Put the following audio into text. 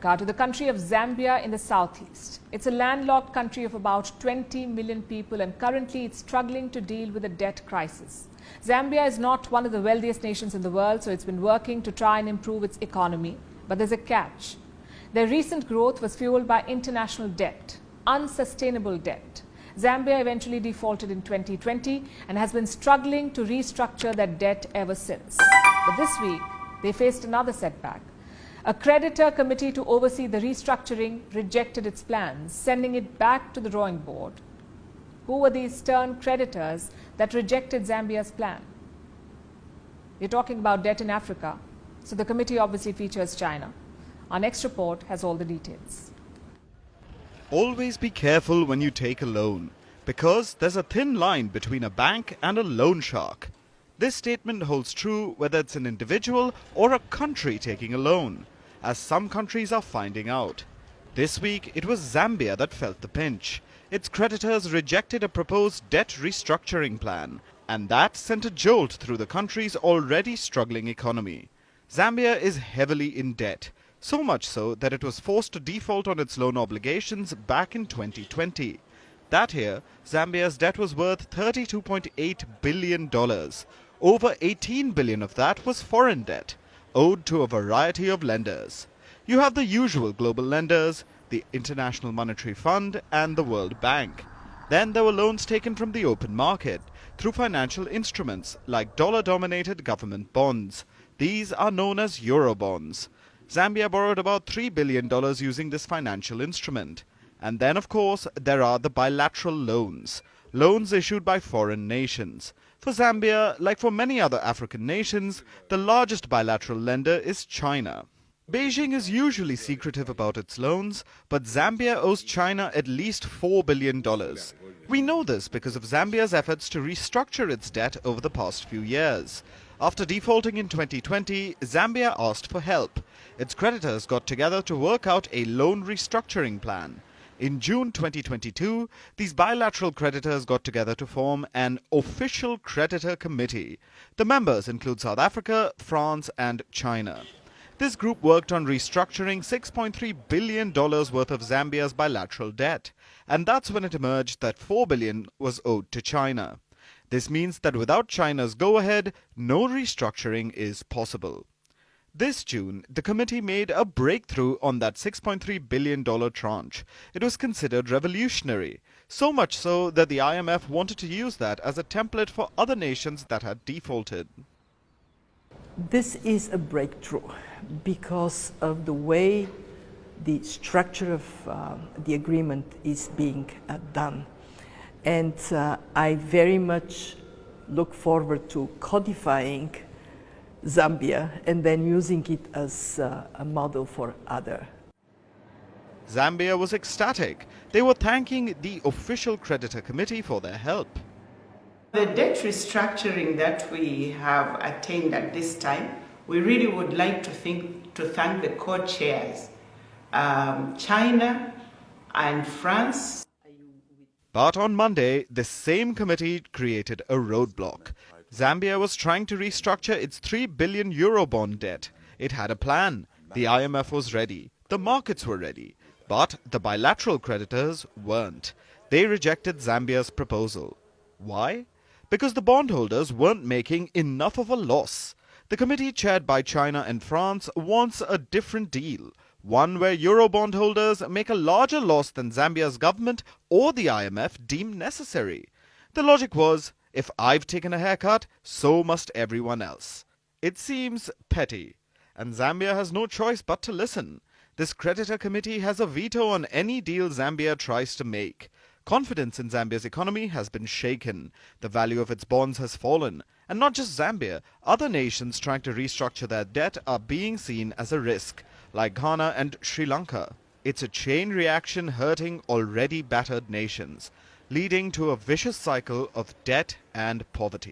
To the country of Zambia in the southeast. It's a landlocked country of about 20 million people, and currently it's struggling to deal with a debt crisis. Zambia is not one of the wealthiest nations in the world, so it's been working to try and improve its economy. But there's a catch. Their recent growth was fueled by international debt, unsustainable debt. Zambia eventually defaulted in 2020 and has been struggling to restructure that debt ever since. But this week, they faced another setback. A creditor committee to oversee the restructuring rejected its plans, sending it back to the drawing board. Who were these stern creditors that rejected Zambia's plan? We're talking about debt in Africa, so the committee obviously features China. Our next report has all the details. Always be careful when you take a loan, because there's a thin line between a bank and a loan shark. This statement holds true whether it's an individual or a country taking a loan, as some countries are finding out. This week, it was Zambia that felt the pinch. Its creditors rejected a proposed debt restructuring plan, and that sent a jolt through the country's already struggling economy. Zambia is heavily in debt, so much so that it was forced to default on its loan obligations back in 2020. That year, Zambia's debt was worth $32.8 billion. Over 18 billion of that was foreign debt, owed to a variety of lenders. You have the usual global lenders, the International Monetary Fund and the World Bank. Then there were loans taken from the open market through financial instruments like dollar-dominated government bonds. These are known as Eurobonds. Zambia borrowed about $3 billion using this financial instrument. And then, of course, there are the bilateral loans, loans issued by foreign nations. For Zambia, like for many other African nations, the largest bilateral lender is China. Beijing is usually secretive about its loans, but Zambia owes China at least $4 billion. We know this because of Zambia's efforts to restructure its debt over the past few years. After defaulting in 2020, Zambia asked for help. Its creditors got together to work out a loan restructuring plan. In June 2022, these bilateral creditors got together to form an official creditor committee. The members include South Africa, France and China. This group worked on restructuring $6.3 billion worth of Zambia's bilateral debt, and that's when it emerged that $4 billion was owed to China. This means that without China's go-ahead, no restructuring is possible. This June, the committee made a breakthrough on that $6.3 billion tranche. It was considered revolutionary, so much so that the IMF wanted to use that as a template for other nations that had defaulted. This is a breakthrough because of the way the structure of the agreement is being done. And I very much look forward to codifying Zambia and then using it as a model for others. Zambia was ecstatic. They were thanking the official creditor committee for their help. The debt restructuring that we have attained at this time, we really would like to thank the co-chairs, China and France. But on Monday, the same committee created a roadblock. Zambia was trying to restructure its €3 billion Eurobond debt. It had a plan. The IMF was ready. The markets were ready. But the bilateral creditors weren't. They rejected Zambia's proposal. Why? Because the bondholders weren't making enough of a loss. The committee chaired by China and France wants a different deal. One where Eurobond holders make a larger loss than Zambia's government or the IMF deem necessary. The logic was, if I've taken a haircut, so must everyone else. It seems petty, and Zambia has no choice but to listen. This creditor committee has a veto on any deal Zambia tries to make. Confidence in Zambia's economy has been shaken. The value of its bonds has fallen. And not just Zambia, other nations trying to restructure their debt are being seen as a risk, like Ghana and Sri Lanka. It's a chain reaction hurting already battered nations, leading to a vicious cycle of debt and poverty.